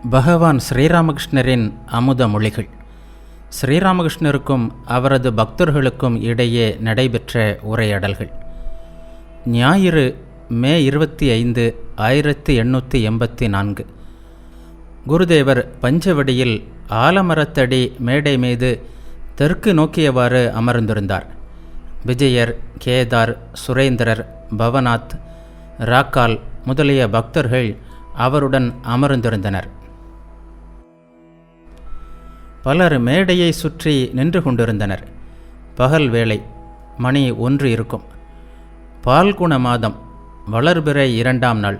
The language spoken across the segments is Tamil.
பகவான் ஸ்ரீராமகிருஷ்ணரின் அமுத மொழிகள். ஸ்ரீராமகிருஷ்ணருக்கும் அவரது பக்தர்களுக்கும் இடையே நடைபெற்ற உரையாடல்கள். ஞாயிறு, மே 25, 1884. குருதேவர் பஞ்சவடியில் ஆலமரத்தடி மேடை மீது தெற்கு நோக்கியவாறு அமர்ந்திருந்தார். விஜயர், கேதார், சுரேந்திரர், பவநாத், ராக்கால் முதலிய பக்தர்கள் அவருடன் அமர்ந்திருந்தனர். பலர் மேடையை சுற்றி நின்று கொண்டிருந்தனர். பகல் வேளை, மணி 1 இருக்கும். பால்குண மாதம், வளர்பிறை 2ஆம் நாள்.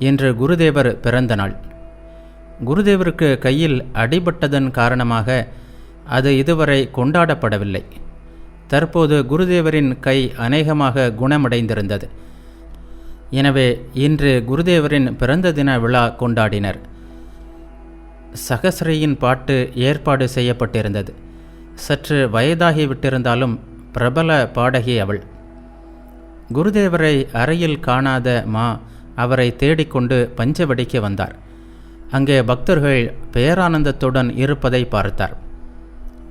இன்று குருதேவர் பிறந்த நாள். குருதேவருக்கு கையில் அடிபட்டதன் காரணமாக அது இதுவரை கொண்டாடப்படவில்லை. தற்போது குருதேவரின் கை அநேகமாக குணமடைந்திருந்தது. எனவே இன்று குருதேவரின் பிறந்த தின விழா கொண்டாடினர். சகஸ்ரீயின் பாட்டு ஏற்பாடு செய்யப்பட்டிருந்தது. சற்று வயதாகிவிட்டிருந்தாலும் பிரபல பாடகி அவள். குருதேவரை அறையில் காணாத மா அவரை தேடிக்கொண்டு பஞ்சவடிக்கு வந்தார். அங்கே பக்தர்கள் பேரானந்தத்துடன் இருப்பதை பார்த்தார்.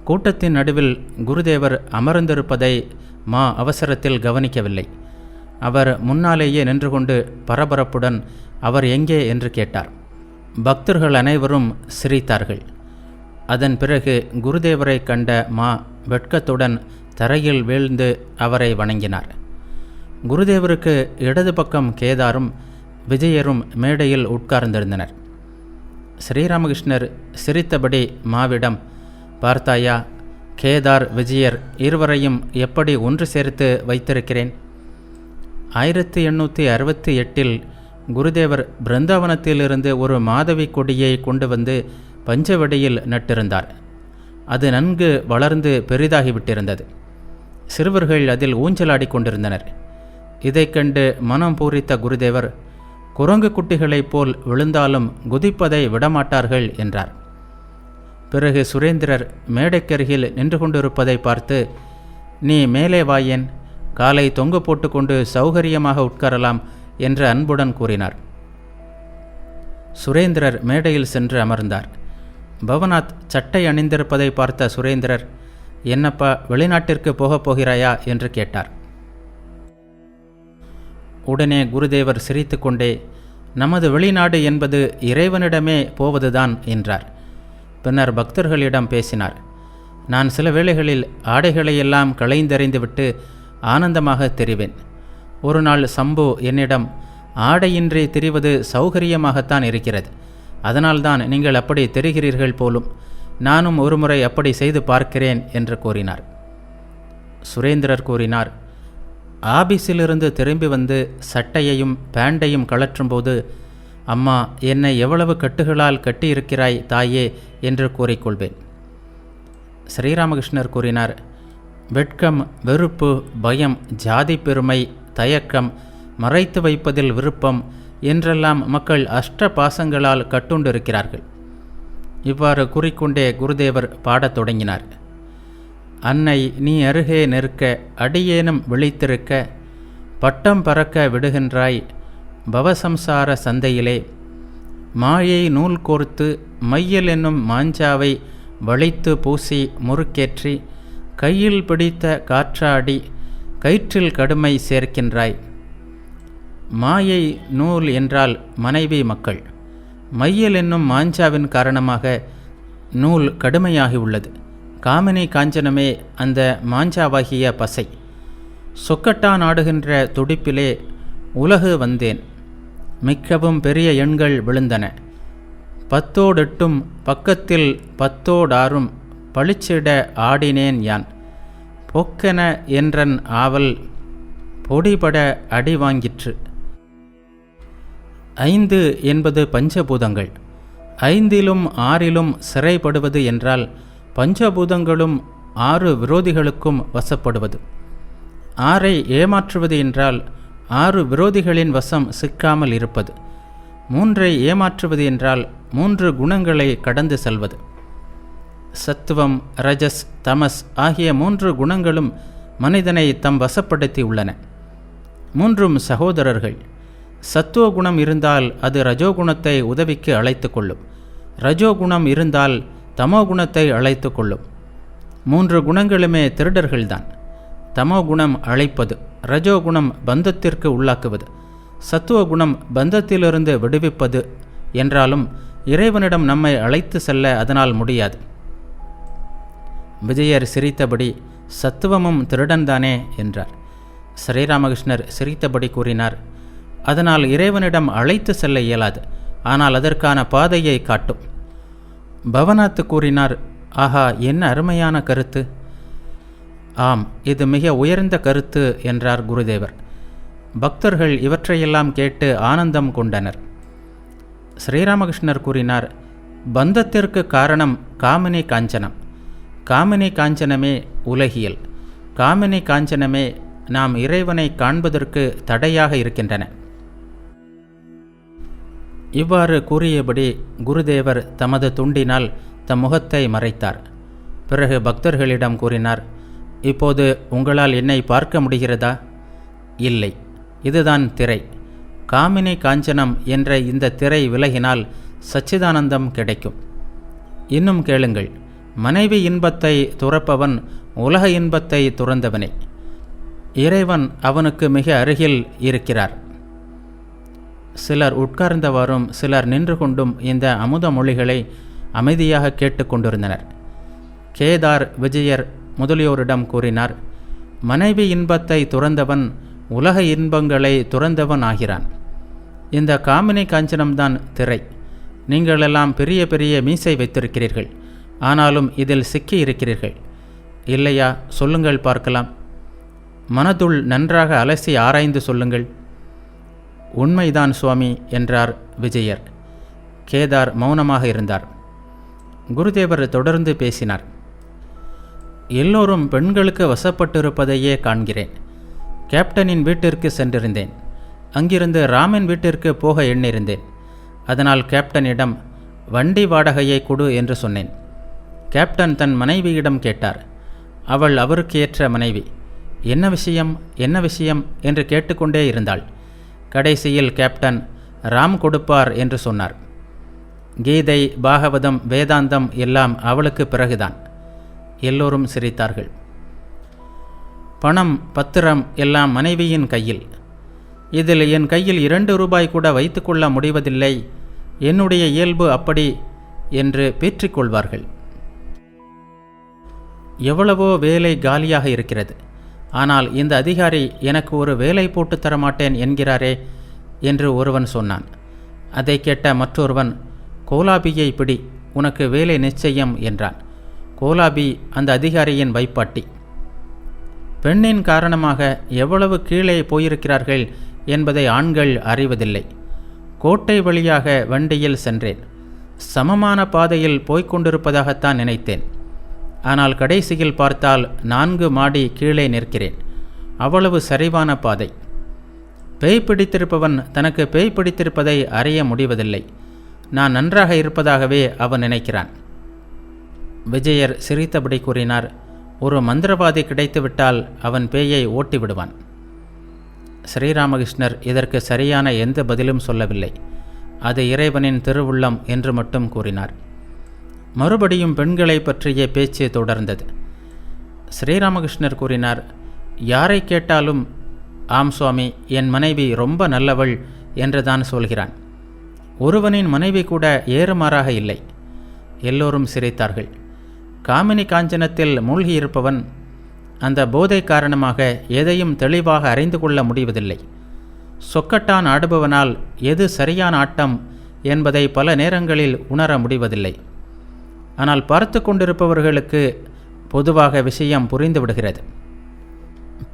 கூட்டத்தின் நடுவில் குருதேவர் அமர்ந்திருப்பதை மா அவசரத்தில் கவனிக்கவில்லை. அவர் முன்னாலேயே நின்று கொண்டு பரபரப்புடன் அவர் எங்கே என்று கேட்டார். பக்தர்கள் அனைவரும் சிரித்தார்கள். அதன் பிறகு குருதேவரை கண்ட மா வெட்கத்துடன் தரையில் வீழ்ந்து அவரை வணங்கினார். குருதேவருக்கு இடது பக்கம் கேதாரும் விஜயரும் மேடையில் உட்கார்ந்திருந்தனர். ஸ்ரீராமகிருஷ்ணர் சிரித்தபடி மாவிடம், பார்த்தாயா, கேதார், விஜயர் இருவரையும் எப்படி ஒன்று சேர்த்து வைத்திருக்கிறேன். 1868 குருதேவர் பிருந்தாவனத்திலிருந்து ஒரு மாதவி கொடியை கொண்டு வந்து பஞ்சவடியில் நட்டிருந்தார். அது நன்கு வளர்ந்து பெரிதாகிவிட்டிருந்தது. சிறுவர்கள் அதில் ஊஞ்சலாடி கொண்டிருந்தனர். இதை கண்டு மனம் பூரித்த குருதேவர், குரங்கு குட்டிகளைப் போல் விழுந்தாலும் குதிப்பதை விடமாட்டார்கள் என்றார். பிறகு சுரேந்திரர் மேடைக்கருகில் நின்று கொண்டிருப்பதை பார்த்து, நீ மேலே வாயேன், காலை தொங்கு போட்டுக்கொண்டு சௌகரியமாக உட்காரலாம் என்று அன்புடன் கூறினார். சுரேந்திரர் மேடையில் சென்று அமர்ந்தார். பவநாத் சட்டை அணிந்திருப்பதை பார்த்த சுரேந்திரர், என்னப்பா, வெளிநாட்டிற்கு போகப் போகிறாயா என்று கேட்டார். உடனே குருதேவர் சிரித்து கொண்டே, நமது வெளிநாடு என்பது இறைவனிடமே போவதுதான் என்றார். பின்னர் பக்தர்களிடம் பேசினார். நான் சில வேளைகளில் ஆடைகளையெல்லாம் களைந்தெறிந்துவிட்டு ஆனந்தமாக தெரிவேன். ஒரு நாள் சம்பு என்னிடம், ஆடையின்றி திரிவது சௌகரியமாகத்தான் இருக்கிறது, அதனால்தான் நீங்கள் அப்படி தெரிகிறீர்கள் போலும், நானும் ஒருமுறை அப்படி செய்து பார்க்கிறேன் என்று கூறினார். சுரேந்திரர் கூறினார், ஆபீஸிலிருந்து திரும்பி வந்து சட்டையையும் பேண்டையும் கழற்றும்போது, அம்மா, என்னை எவ்வளவு கட்டுகளால் கட்டியிருக்கிறாய் தாயே என்று கூறிக்கொள்வேன். ஸ்ரீராமகிருஷ்ணர் கூறினார், வெட்கம், வெறுப்பு, பயம், ஜாதி பெருமை, தயக்கம், மறைத்து வைப்பதில் விருப்பம் என்றெல்லாம் மக்கள் அஷ்ட பாசங்களால் கட்டுண்டிருக்கிறார்கள். இவ்வாறு கூறிக்கொண்டே குருதேவர் பாடத் தொடங்கினார். அன்னை நீ அருகே நிற்க, அடியேனும் விழித்திருக்க, பட்டம் பறக்க விடுகின்றாய் பவசம்சார சந்தையிலே, மாயை நூல் கோர்த்து மையல் என்னும் மாஞ்சாவை வளைத்து பூசி முறுக்கேற்றி, கையில் பிடித்த காற்றாடி கயிற்றில் கடுமை சேர்க்கின்றாய். மாயை நூல் என்றால் மனைவி மக்கள். மையல் என்னும் மாஞ்சாவின் காரணமாக நூல் கடுமையாகி உள்ளது. காமினி காஞ்சனமே அந்த மாஞ்சாவாகிய பசை. சொக்கட்டான் ஆடுகின்ற துடிப்பிலே உலகு வந்தேன். மிக்கவும் பெரிய எண்கள் விழுந்தன. 10 பக்கத்தில் 10 பளிச்சிட ஆடினேன் யான். பொக்கென என்றன் ஆவல் பொடிபட அடி வாங்கிற்று. 5 என்பது பஞ்சபூதங்கள். 5லும் 6லும் சிறைப்படுவது என்றால் பஞ்சபூதங்களும் 6 விரோதிகளுக்கும் வசப்படுவது. 6ஐ ஏமாற்றுவது என்றால் 6 விரோதிகளின் வசம் சிக்காமல் இருப்பது. 3ஐ ஏமாற்றுவது என்றால் 3 குணங்களை கடந்து செல்வது. சத்துவம், ரஜஸ், தமஸ் ஆகிய 3 குணங்களும் மனிதனை தம் வசப்படுத்தி உள்ளன. 3ம் சகோதரர்கள். சத்துவகுணம் இருந்தால் அது ரஜோகுணத்தை உதவிக்கு அழைத்து கொள்ளும். ரஜோகுணம் இருந்தால் தமோகுணத்தை அழைத்து கொள்ளும். 3 குணங்களுமே திருடர்கள்தான். தமோகுணம் அழைப்பது, ரஜோகுணம் பந்தத்திற்கு உள்ளாக்குவது, சத்துவகுணம் பந்தத்திலிருந்து விடுவிப்பது. என்றாலும் இறைவனிடம் நம்மை அழைத்து செல்ல அதனால் முடியாது. விஜயர் சிரித்தபடி, சத்துவமும் திருடன்தானே என்றார். ஸ்ரீராமகிருஷ்ணர் சிரித்தபடி கூறினார், அதனால் இறைவனிடம் அழைத்து செல்ல இயலாது, ஆனால் அதற்கான பாதையை காட்டும். பவனாத் கூறினார், ஆஹா, என்ன அருமையான கருத்து! ஆம், இது மிக உயர்ந்த கருத்து என்றார் குருதேவர். பக்தர்கள் இவற்றையெல்லாம் கேட்டு ஆனந்தம் கொண்டனர். ஸ்ரீராமகிருஷ்ணர் கூறினார், பந்தத்திற்கு காரணம் காமினி காஞ்சனம். காமினி காஞ்சனமே உலகியல். காமினி காஞ்சனமே நாம் இறைவனை காண்பதற்கு தடையாக இருக்கின்றன. இவ்வாறு கூறியபடி குருதேவர் தமது துண்டினால் தம் முகத்தை மறைத்தார். பிறகு பக்தர்களிடம் கூறினார், இப்போது உங்களால் என்னை பார்க்க முடிகிறதா? இல்லை, இதுதான் திரை. காமினி காஞ்சனம் என்ற இந்த திரை விலகினால் சச்சிதானந்தம் கிடைக்கும். இன்னும் கேளுங்கள், மனைவி இன்பத்தை துறப்பவன் உலக இன்பத்தை துறந்தவனே. இறைவன் அவனுக்கு மிக அருகில் இருக்கிறார். சிலர் உட்கார்ந்தவாறும் சிலர் நின்று கொண்டும் இந்த அமுத மொழிகளை அமைதியாக கேட்டுக்கொண்டிருந்தனர். கேதார் விஜயர் முதலியோரிடம் கூறினார், மனைவி இன்பத்தை துறந்தவன் உலக இன்பங்களை துறந்தவன் ஆகிறான். இந்த காமினி காஞ்சனம்தான் திரை. நீங்களெல்லாம் பெரிய பெரிய மீசை வைத்திருக்கிறீர்கள், ஆனாலும் இதில் சிக்கி இருக்கிறீர்கள் இல்லையா? சொல்லுங்கள் பார்க்கலாம். மனதுள் நன்றாக அலசி ஆராய்ந்து சொல்லுங்கள். உண்மைதான் சுவாமி என்றார் விஜயர். கேதார் மௌனமாக இருந்தார். குருதேவர் தொடர்ந்து பேசினார். எல்லோரும் பெண்களுக்கு வசப்பட்டிருப்பதையே காண்கிறேன். கேப்டனின் வீட்டிற்கு சென்றிருந்தேன். அங்கிருந்து ராமன் வீட்டிற்கு போக எண்ணிருந்தேன். அதனால் கேப்டனிடம் வண்டி வாடகையை கொடு என்று சொன்னேன். கேப்டன் தன் மனைவியிடம் கேட்டார். அவள் அவருக்கு ஏற்ற மனைவி. என்ன விஷயம், என்ன விஷயம் என்று கேட்டுக்கொண்டே இருந்தாள். கடைசியில் கேப்டன் ராம் கொடுப்பார் என்று சொன்னார். கீதை, பாகவதம், வேதாந்தம் எல்லாம் அவளுக்கு பிறகுதான். எல்லோரும் சிரித்தார்கள். பணம், பத்திரம் எல்லாம் மனைவியின் கையில். இதில் என் கையில் 2 ரூபாய் கூட வைத்துக்கொள்ள முடிவதில்லை, என்னுடைய இயல்பு அப்படி என்று பீற்றிக்கொள்வார்கள். எவ்வளவோ வேலை காலியாக இருக்கிறது. ஆனால் இந்த அதிகாரி எனக்கு ஒரு வேலை போட்டு தரமாட்டேன் என்கிறாரே என்று ஒருவன் சொன்னான். அதை கேட்ட மற்றொருவன், கோலாபியை பிடி, உனக்கு வேலை நிச்சயம் என்றான். கோலாபி அந்த அதிகாரியின் வைப்பாட்டி. பெண்ணின் காரணமாக எவ்வளவு கீழே போயிருக்கிறார்கள் என்பதை ஆண்கள் அறிவதில்லை. கோட்டை வழியாக வண்டியில் சென்றேன். சமமான பாதையில் போய்கொண்டிருப்பதாகத்தான் நினைத்தேன். ஆனால் கடைசியில் பார்த்தால் 4 மாடி கீழே நிற்கிறேன். அவ்வளவு சரிவான பாதை. பேய் பிடித்திருப்பவன் தனக்கு பேய் பிடித்திருப்பதை அறிய முடிவதில்லை. நான் நன்றாக இருப்பதாகவே அவன் நினைக்கிறான். விஜயர் சிரித்தபடி கூறினார், ஒரு மந்திரவாதி கிடைத்துவிட்டால் அவன் பேயை ஓட்டி விடுவான். ஸ்ரீராமகிருஷ்ணர் இதற்கு சரியான எந்த பதிலும் சொல்லவில்லை. அது இறைவனின் திருவுள்ளம் என்று மட்டும் கூறினார். மறுபடியும் பெண்களை பற்றிய பேச்சு தொடர்ந்தது. ஸ்ரீராமகிருஷ்ணர் கூறினார், யாரை கேட்டாலும் ஆம் சுவாமி, என் மனைவி ரொம்ப நல்லவள் என்றுதான் சொல்கிறான். ஒருவனின் மனைவி கூட ஏறுமாறாக இல்லை. எல்லோரும் சிரித்தார்கள். காமினி காஞ்சனத்தில் மூழ்கியிருப்பவன் அந்த போதை காரணமாக எதையும் தெளிவாக அறிந்து கொள்ள முடிவதில்லை. சொக்கட்டான் ஆடுபவனால் எது சரியான ஆட்டம் என்பதை பல நேரங்களில் உணர முடிவதில்லை. ஆனால் பார்த்து கொண்டிருப்பவர்களுக்கு பொதுவாக விஷயம் புரிந்துவிடுகிறது.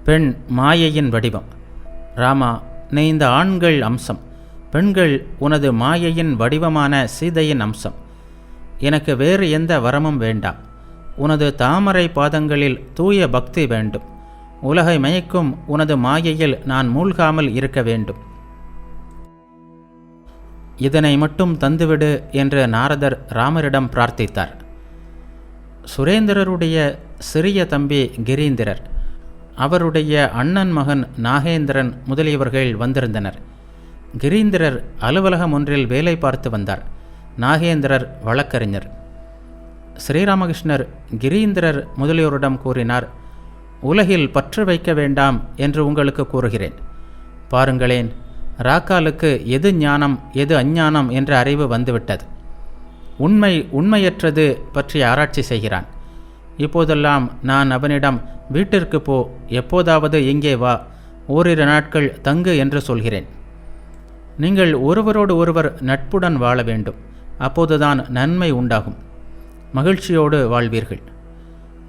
பெண் மாயையின் வடிவம். ராமா, நீ இந்த ஆண்கள் அம்சம். பெண்கள் உனது மாயையின் வடிவமான சீதையின் அம்சம். எனக்கு வேறு எந்த வரமும் வேண்டாம். உனது தாமரை பாதங்களில் தூய பக்தி வேண்டும். உலகை மயக்கும் உனது மாயையில் நான் மூழ்காமல் இருக்க வேண்டும். இதனை மட்டும் தந்துவிடு என்று நாரதர் ராமரிடம் பிரார்த்தித்தார். சுரேந்திரருடைய சிறிய தம்பி கிரீந்திரர், அவருடைய அண்ணன் மகன் நாகேந்திரன் முதலியவர்கள் வந்திருந்தனர். கிரீந்திரர் அலுவலகம் ஒன்றில் வேலை பார்த்து வந்தார். நாகேந்திரர் வழக்கறிஞர். ஸ்ரீராமகிருஷ்ணர் கிரீந்திரர் முதலியோரிடம் கூறினார், உலகில் பற்று வைக்க வேண்டாம் என்று உங்களுக்கு கூறுகிறேன். பாருங்களேன், ராக்காலுக்கு எது ஞானம் எது அஞ்ஞானம் என்ற அறிவு வந்துவிட்டது. உண்மை உண்மையற்றது பற்றி ஆராய்ச்சி செய்கிறான். இப்போதெல்லாம் நான் அவனிடம் வீட்டிற்கு போ, எப்போதாவது இங்கே வா, ஓரிரு நாட்கள் தங்கு என்று சொல்கிறேன். நீங்கள் ஒருவரோடு ஒருவர் நட்புடன் வாழ வேண்டும். அப்போதுதான் நன்மை உண்டாகும். மகிழ்ச்சியோடு வாழ்வீர்கள்.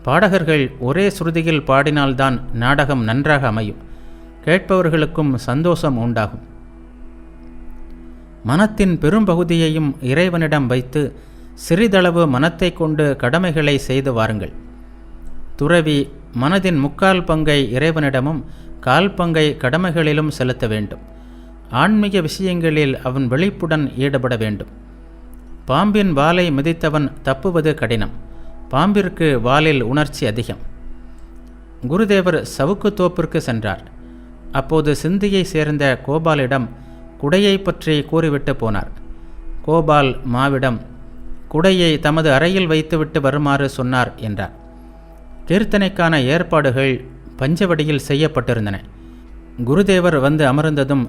பாடகர்கள் ஒரே சுருதியில் பாடினால்தான் நாடகம் நன்றாக அமையும். கேட்பவர்களுக்கும் சந்தோஷம் உண்டாகும். மனத்தின் பெரும்பகுதியையும் இறைவனிடம் வைத்து சிறிதளவு மனத்தை கொண்டு கடமைகளை செய்து வாருங்கள். துறவி மனதின் 3/4 பங்கை இறைவனிடமும் 1/4 பங்கை கடமைகளிலும் செலுத்த வேண்டும். ஆன்மீக விஷயங்களில் அவன் விழிப்புடன் ஈடுபட வேண்டும். பாம்பின் வாலை மிதித்தவன் தப்புவது கடினம். பாம்பிற்கு வாலில் உணர்ச்சி அதிகம். குருதேவர் சவுக்கு தோப்பிற்கு சென்றார். அப்போது சிந்தியை சேர்ந்த கோபாலிடம் குடையை பற்றி கூறிவிட்டு போனார். கோபால் மாவிடம் குடையை தமது அறையில் வைத்துவிட்டு வருமாறு சொன்னார் என்றார். கீர்த்தனைக்கான ஏற்பாடுகள் பஞ்சவடியில் செய்யப்பட்டிருந்தன. குருதேவர் வந்து அமர்ந்ததும்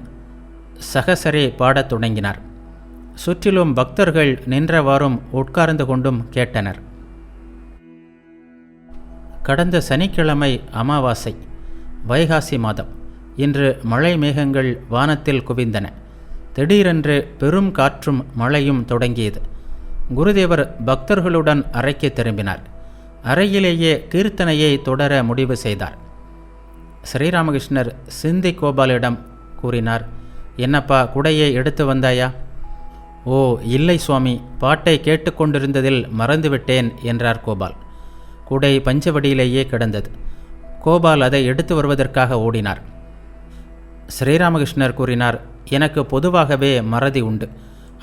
சகசரே பாடத் தொடங்கினார். சுற்றிலும் பக்தர்கள் நின்றவாறும் உட்கார்ந்து கொண்டும் கேட்டனர். கடந்த சனிக்கிழமை அமாவாசை, வைகாசி மாதம். இன்று மழை மேகங்கள் வானத்தில் குவிந்தன. திடீரென்று பெரும் காற்றும் மழையும் தொடங்கியது. குருதேவர் பக்தர்களுடன் அறைக்கு திரும்பினார். அறையிலேயே கீர்த்தனையை தொடர முடிவு செய்தார். ஸ்ரீராமகிருஷ்ணர் சிந்தி கோபாலிடம் கூறினார், என்னப்பா, குடையை எடுத்து வந்தாயா? ஓ இல்லை சுவாமி, பாட்டை கேட்டுக்கொண்டிருந்ததில் மறந்துவிட்டேன் என்றார் கோபால். குடை பஞ்சவடியிலேயே கிடந்தது. கோபால் அதை எடுத்து வருவதற்காக ஓடினார். ஸ்ரீராமகிருஷ்ணர் கூறினார், எனக்கு பொதுவாகவே மறதி உண்டு,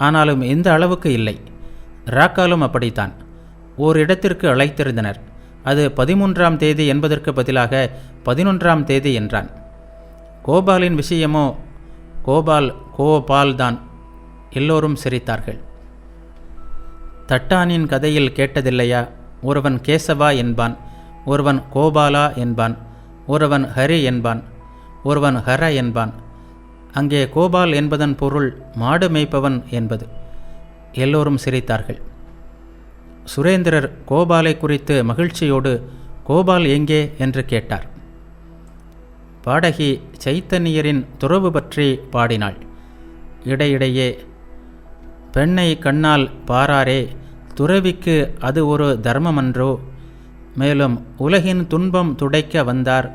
ஆனாலும் இந்த அளவுக்கு இல்லை. ராக்காலும் அப்படித்தான். ஓரிடத்திற்கு அழைத்திருந்தனர். அது 13ஆம் தேதி என்பதற்கு பதிலாக 11ஆம் தேதி என்றான். கோபாலின் விஷயமோ கோபால் தான். எல்லோரும் சிரித்தார்கள். தட்டானின் கதையில் கேட்டதில்லையா? ஒருவன் கேசவா என்பான், ஒருவன் கோபாலா என்பான், ஒருவன் ஹரி என்பான், ஒருவன் ஹர என்பான். அங்கே கோபால் என்பதன் பொருள் மாடு மேய்ப்பவன் என்பது. எல்லோரும் சிரித்தார்கள். சுரேந்திரர் கோபாலை குறித்து மகிழ்ச்சியோடு, கோபால் எங்கே என்று கேட்டார். பாடகி சைத்தன்யரின் துறவு பற்றி பாடினாள். இடையிடையே, பெண்ணை கண்ணால் பாராரே, துறவிக்கு அது ஒரு தர்மமன்றோ, மேலும் உலகின் துன்பம் துடைக்க வந்தார்,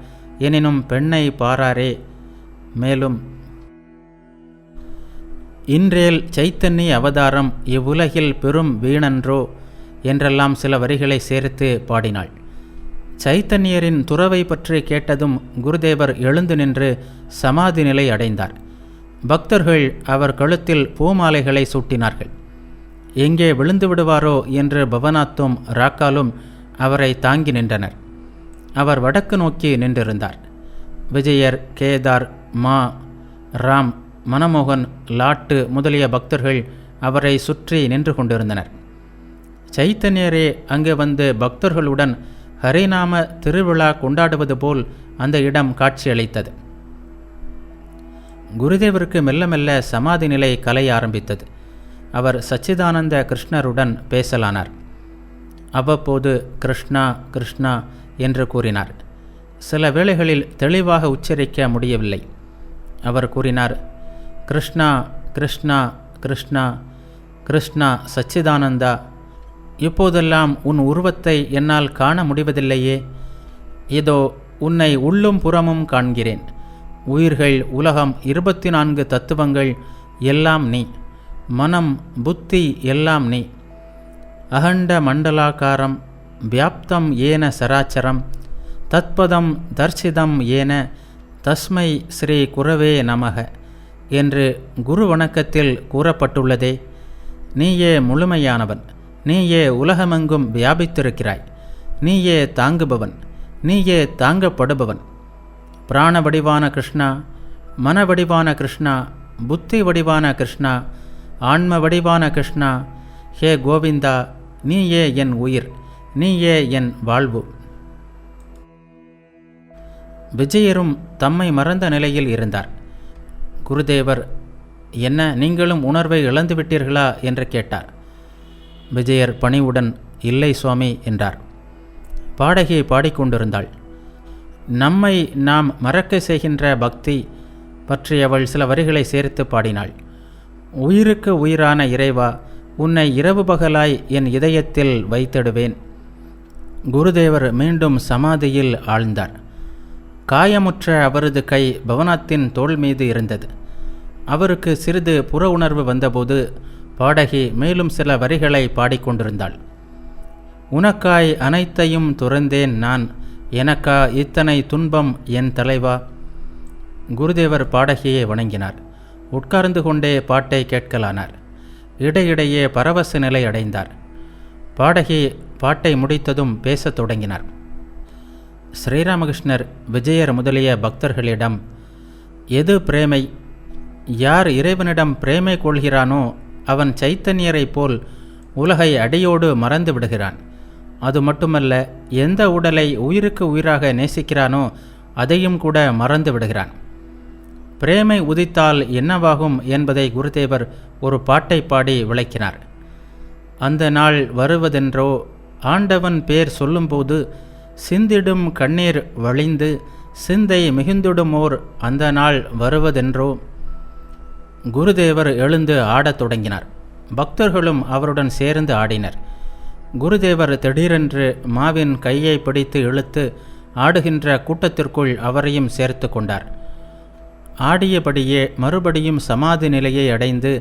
எனினும் பெண்ணை பாராரே, மேலும் இன்றேல் சைத்தன்ய அவதாரம் இவ்வுலகில் பெரும் வீணன்றோ என்றெல்லாம் சில வரிகளை சேர்த்து பாடினாள். சைத்தன்யரின் துறவை பற்றி கேட்டதும் குருதேவர் எழுந்து நின்று சமாதி நிலை அடைந்தார். பக்தர்கள் அவர் கழுத்தில் பூமாலைகளை சூட்டினார்கள். எங்கே விழுந்து விடுவாரோ என்று பவனாத்தும் ராக்காலும் அவரை தாங்கி நின்றனர். அவர் வடக்கு நோக்கி நின்றிருந்தார். விஜயர், கேதார், மா, ராம், மனமோகன், லாட்டு முதலிய பக்தர்கள் அவரை சுற்றி நின்று கொண்டிருந்தனர். சைத்தன்யரே அங்கு வந்து பக்தர்களுடன் ஹரிநாம திருவிழா கொண்டாடுவது போல் அந்த இடம் காட்சியளித்தது. குருதேவருக்கு மெல்ல மெல்ல சமாதி நிலை கலைய ஆரம்பித்தது. அவர் சச்சிதானந்த கிருஷ்ணருடன் பேசலானார். அவ்வப்போது கிருஷ்ணா கிருஷ்ணா என்று கூறினார். சில வேளைகளில் தெளிவாக உச்சரிக்க முடியவில்லை. அவர் கூறினார், கிருஷ்ணா கிருஷ்ணா கிருஷ்ணா கிருஷ்ணா சச்சிதானந்தா. இப்போதெல்லாம் உன் உருவத்தை என்னால் காண முடிவதில்லையே. இதோ உன்னை உள்ளும் புறமும் காண்கிறேன். உயிர்கள், உலகம், 24 தத்துவங்கள் எல்லாம் நீ. மனம், புத்தி எல்லாம் நீ. அகண்ட மண்டலாக்காரம் வியாப்தம் ஏன சராச்சரம் தத்பதம் தர்சிதம் ஏன தஸ்மை ஸ்ரீ குரவே நமக என்று குரு வணக்கத்தில் கூறப்பட்டுள்ளதே. நீயே முழுமையானவன். நீயே உலகமெங்கும் வியாபித்திருக்கிறாய். நீயே தாங்குபவன். நீயே தாங்கப்படுபவன். பிராண வடிவான கிருஷ்ணா, மன வடிவான கிருஷ்ணா, புத்தி வடிவான கிருஷ்ணா, ஆன்ம வடிவான கிருஷ்ணா, ஹே கோவிந்தா, நீயே என் உயிர், நீயே என் வாழ்வு. விஜயரும் தம்மை மறந்த நிலையில் இருந்தார். குருதேவர், என்ன நீங்களும் உணர்வை இழந்துவிட்டீர்களா என்று கேட்டார். விஜயர் பணிவுடன், இல்லை சுவாமி என்றார். பாடகி பாடிக்கொண்டிருந்தாள். நம்மை நாம் மறக்க செய்கின்ற பக்தி பற்றி அவள் சில வரிகளை சேர்த்து பாடினாள். உயிருக்கு உயிரான இறைவா, உன்னை இரவு பகலாய் என் இதயத்தில் வைத்திடுவேன். குருதேவர் மீண்டும் சமாதியில் ஆழ்ந்தார். காயமுற்ற அவரது கை பவனாத்தின் தோள் மீது இருந்தது. அவருக்கு சிறிது புற உணர்வு வந்தபோது பாடகி மேலும் சில வரிகளை பாடிக்கொண்டிருந்தாள். உனக்காய் அனைத்தையும் துறந்தேன் நான், எனக்கா இத்தனை துன்பம் என் தலைவா. குருதேவர் பாடகியை வணங்கினார். உட்கார்ந்து கொண்டே பாட்டை கேட்கலானார். இடையிடையே பரவச நிலை அடைந்தார். பாடகி பாட்டை முடித்ததும் பேசத் தொடங்கினார். ஸ்ரீராமகிருஷ்ணர் விஜயர் முதலிய பக்தர்களிடம், எது பிரேமை? யார் இறைவனிடம் பிரேமை கொள்கிறானோ அவன் சைத்தன்யரைப் போல் உலகை அடியோடு மறந்து விடுகிறான். அது மட்டுமல்ல, எந்த உடலை உயிருக்கு உயிராக நேசிக்கிறானோ அதையும் கூட மறந்து விடுகிறான். பிரேமை உதித்தால் என்னவாகும் என்பதை குருதேவர் ஒரு பாட்டை பாடி விளக்கினார். அந்த நாள் வருவதென்றோ, ஆண்டவன் பேர் சொல்லும்போது சிந்திடும் கண்ணீர் வழிந்து சிந்தை மிகுந்திடுமோர் அந்த நாள் வருவதென்றோ. குருதேவர் எழுந்து ஆடத் தொடங்கினார். பக்தர்களும் அவருடன் சேர்ந்து ஆடினர். குருதேவர் திடீரென்று மாவின் கையை பிடித்து இழுத்து ஆடுகின்ற கூட்டத்திற்குள் அவரையும் சேர்த்து கொண்டார். ஆடியபடியே மறுபடியும் சமாதி நிலையை அடைந்து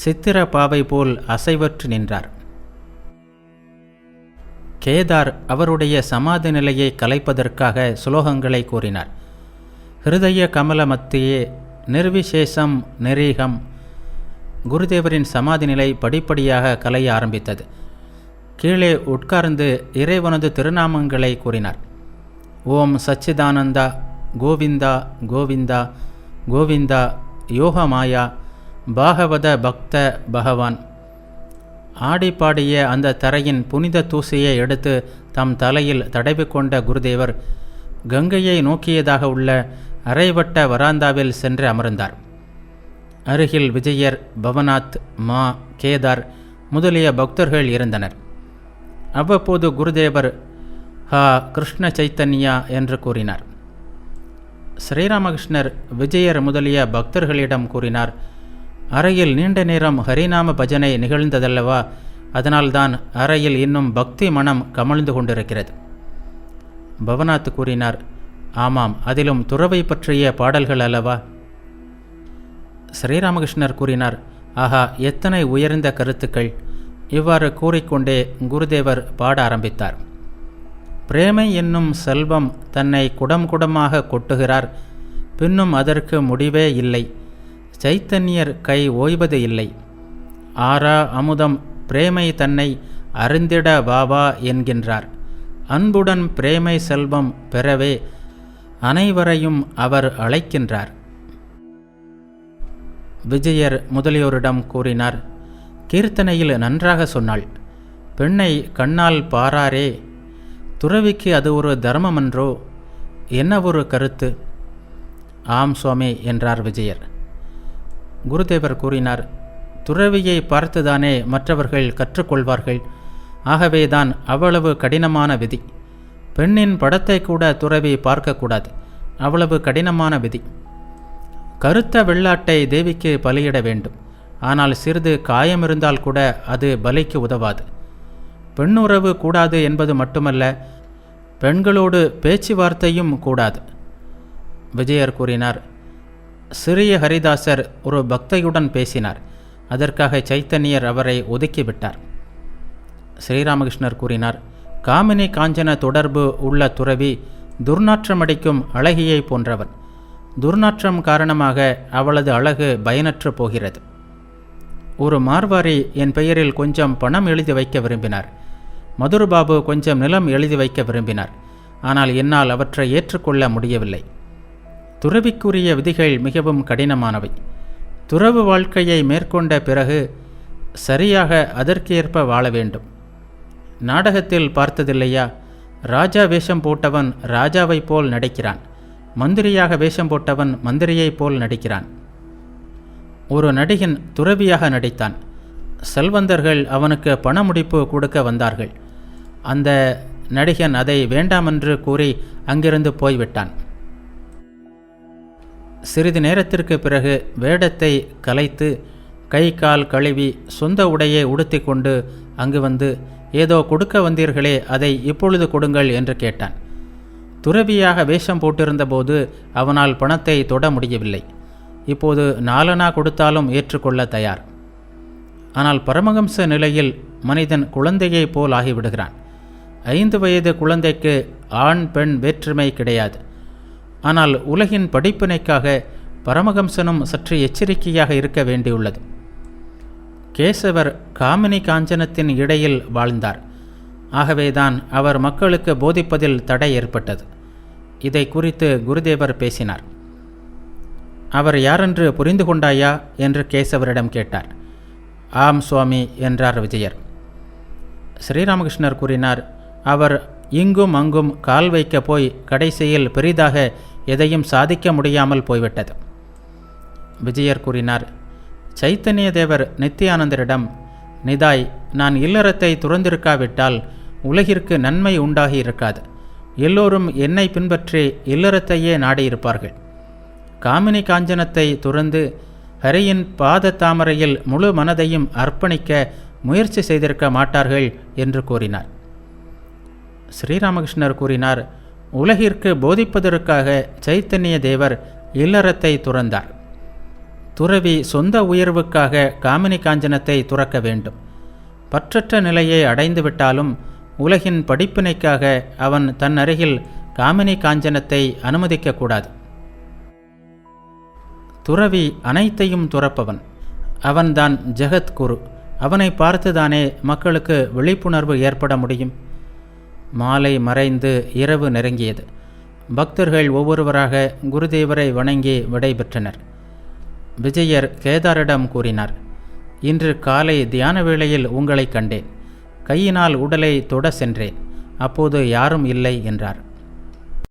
சித்திர பாவை போல் அசைவற்று நின்றார். கேதார் அவருடைய சமாதி நிலையை கலைப்பதற்காக சுலோகங்களை கூறினார். ஹிருதய கமல மத்தியே நிர்விசேஷம் நிரீகம். குருதேவரின் சமாதி நிலை படிப்படியாக கலைய ஆரம்பித்தது. கீழே உட்கார்ந்து இறைவனது திருநாமங்களை கூறினார். ஓம் சச்சிதானந்தா, கோவிந்தா கோவிந்தா கோவிந்தா, யோகமாயா, பாகவத பக்த பகவான். ஆடிப்பாடிய அந்த தரையின் புனித தூசியை எடுத்து தம் தலையில் தடவிக்கொண்ட குருதேவர் கங்கையை நோக்கியதாக உள்ள அரைவட்ட வராந்தாவில் சென்று அமர்ந்தார். அருகில் விஜயர், பவனாத், மா, கேதார் முதலிய பக்தர்கள் இருந்தனர். அவ்வப்போது குருதேவர் ஹா கிருஷ்ண சைத்தன்யா என்று கூறினார். ஸ்ரீராமகிருஷ்ணர் விஜயர் முதலிய பக்தர்களிடம் கூறினார், அறையில் நீண்ட நேரம் ஹரிநாம பஜனை நிகழ்ந்ததல்லவா, அதனால்தான் அறையில் இன்னும் பக்தி மனம் கமழ்ந்து கொண்டிருக்கிறது. பவனாத் கூறினார், ஆமாம், அதிலும் துறவை பற்றிய பாடல்கள் அல்லவா. ஸ்ரீராமகிருஷ்ணர் கூறினார், ஆஹா, எத்தனை உயர்ந்த கருத்துக்கள். இவ்வாறு கூறிக்கொண்டே குருதேவர் பாட ஆரம்பித்தார். பிரேமை என்னும் செல்வம் தன்னை குடம் குடமாக கொட்டுகிறார், பின்னும் அதற்கு முடிவே இல்லை. சைத்தன்யர் கை ஓய்வது இல்லை. ஆரா அமுதம் பிரேமை தன்னை அருந்திட வாவா என்கின்றார். அன்புடன் பிரேமை செல்வம் பெறவே அனைவரையும் அவர் அழைக்கின்றார். விஜயர் முதலியோரிடம் கூறினார், கீர்த்தனையில் நன்றாக சொன்னாள். பெண்ணை கண்ணால் பாராரே, துறவிக்கு அது ஒரு தர்மமன்றோ, என்ன ஒரு கருத்து. ஆம் சுவாமி என்றார் விஜயர். குருதேவர் கூறினார், துறவியை பார்த்துதானே மற்றவர்கள் கற்றுக்கொள்வார்கள். ஆகவேதான் அவ்வளவு கடினமான விதி. பெண்ணின் படத்தை கூட துறவி பார்க்கக்கூடாது, அவ்வளவு கடினமான விதி. கருத்த வெள்ளாட்டை தேவிக்கு பலியிட வேண்டும். ஆனால் சிறிது காயமிருந்தால் கூட அது பலிக்கு உதவாது. பெண்ணுறவு கூடாது என்பது மட்டுமல்ல, பெண்களோடு பேச்சுவார்த்தையும் கூடாது. விஜயர் கூறினார், சிறிய ஹரிதாசர் ஒரு பக்தையுடன் பேசினார். அதற்காக சைத்தன்யர் அவரை ஒதுக்கிவிட்டார். ஸ்ரீராமகிருஷ்ணர் கூறினார், காமினி காஞ்சன தொடர்பு உள்ள துறவி துர்நாற்றமடிக்கும் அழகியை போன்றவன். துர்நாற்றம் காரணமாக அவளது அழகு பயனற்று போகிறது. ஒரு மார்வாரி என் பெயரில் கொஞ்சம் பணம் எழுதி வைக்க விரும்பினார். மதுரபாபு கொஞ்சம் நிலம் எழுதி வைக்க விரும்பினார். ஆனால் என்னால் அவற்றை ஏற்றுக்கொள்ள முடியவில்லை. துறவிக்குரிய விதிகள் மிகவும் கடினமானவை. துறவு வாழ்க்கையை மேற்கொண்ட பிறகு சரியாக அதற்கேற்ப வாழ வேண்டும். நாடகத்தில் பார்த்ததில்லையா, ராஜா வேஷம் போட்டவன் ராஜாவைப் போல் நடிக்கிறான், மந்திரியாக வேஷம் போட்டவன் மந்திரியைப் போல் நடிக்கிறான். ஒரு நடிகன் துறவியாக நடித்தான். செல்வந்தர்கள் அவனுக்கு பண முடிப்பு கொடுக்க வந்தார்கள். அந்த நடிகன் அதை வேண்டாமென்று கூறி அங்கிருந்து போய்விட்டான். சிறிது நேரத்திற்கு பிறகு வேடத்தை கலைத்து கை கால் கழுவி சொந்த உடையை உடுத்தி கொண்டு அங்கு வந்து, ஏதோ கொடுக்க வந்தீர்களே, அதை இப்பொழுது கொடுங்கள் என்று கேட்டான். துறவியாக வேஷம் போட்டிருந்தபோது அவனால் பணத்தை தொட முடியவில்லை. இப்போது 4 அணா கொடுத்தாலும் ஏற்றுக்கொள்ள தயார். ஆனால் பரமஹம்ச நிலையில் மனிதன் குழந்தையைப் போல் ஆகிவிடுகிறான். 5 வயது குழந்தைக்கு ஆண் பெண் வேற்றுமை கிடையாது. ஆனால் உலகின் படிப்பினைக்காக பரமஹம்சனும் சற்று எச்சரிக்கையாக இருக்க வேண்டியுள்ளது. கேசவர் காமினி காஞ்சனத்தின் இடையில் வாழ்ந்தார். ஆகவேதான் அவர் மக்களுக்கு போதிப்பதில் தடை ஏற்பட்டது. இதை குறித்து குருதேவர் பேசினார். அவர் யாரென்று புரிந்து கொண்டாயா என்று கேசவரிடம் கேட்டார். ஆம் சுவாமி என்றார் விஜயர். ஸ்ரீராமகிருஷ்ணர் கூறினார், அவர் இங்கும் அங்கும் கால் வைக்க போய் கடைசியில் பெரிதாக எதையும் சாதிக்க முடியாமல் போய்விட்டது. விஜயர் கூறினார், சைத்தன்ய தேவர் நித்யானந்தரிடம், நிதாய், நான் இல்லறத்தை துறந்திருக்காவிட்டால் உலகிற்கு நன்மை உண்டாகி இருக்காது. எல்லோரும் என்னை பின்பற்றி இல்லறத்தையே நாடியிருப்பார்கள். காமினி காஞ்சனத்தை துறந்து ஹரியின் பாத தாமரையில் முழு மனதையும் அர்ப்பணிக்க முயற்சி செய்திருக்க மாட்டார்கள் என்று கூறினார். ஸ்ரீராமகிருஷ்ணர் கூறினார், உலகிற்கு போதிப்பதற்காக சைத்தன்ய தேவர் இல்லறத்தை துறந்தார். துறவி சொந்த உயர்வுக்காக காமினி காஞ்சனத்தை துறக்க வேண்டும். பற்றற்ற நிலையை அடைந்துவிட்டாலும் உலகின் படிப்பினைக்காக அவன் தன் அருகில் காமினி காஞ்சனத்தை அனுமதிக்கக்கூடாது. துறவி அனைத்தையும் துறப்பவன். அவன்தான் ஜெகத்குரு. அவனை பார்த்துதானே மக்களுக்கு விழிப்புணர்வு ஏற்பட முடியும். மாலை மறைந்து இரவு நெருங்கியது. பக்தர்கள் ஒவ்வொருவராக குருதேவரை வணங்கி விடைபெற்றனர். விஜயர் கேதாரிடம் கூறினார், இன்று காலை தியான வேளையில் உங்களை கண்டேன். கையினால் உடலை தொட சென்றேன். அப்போது யாரும் இல்லை என்றார்.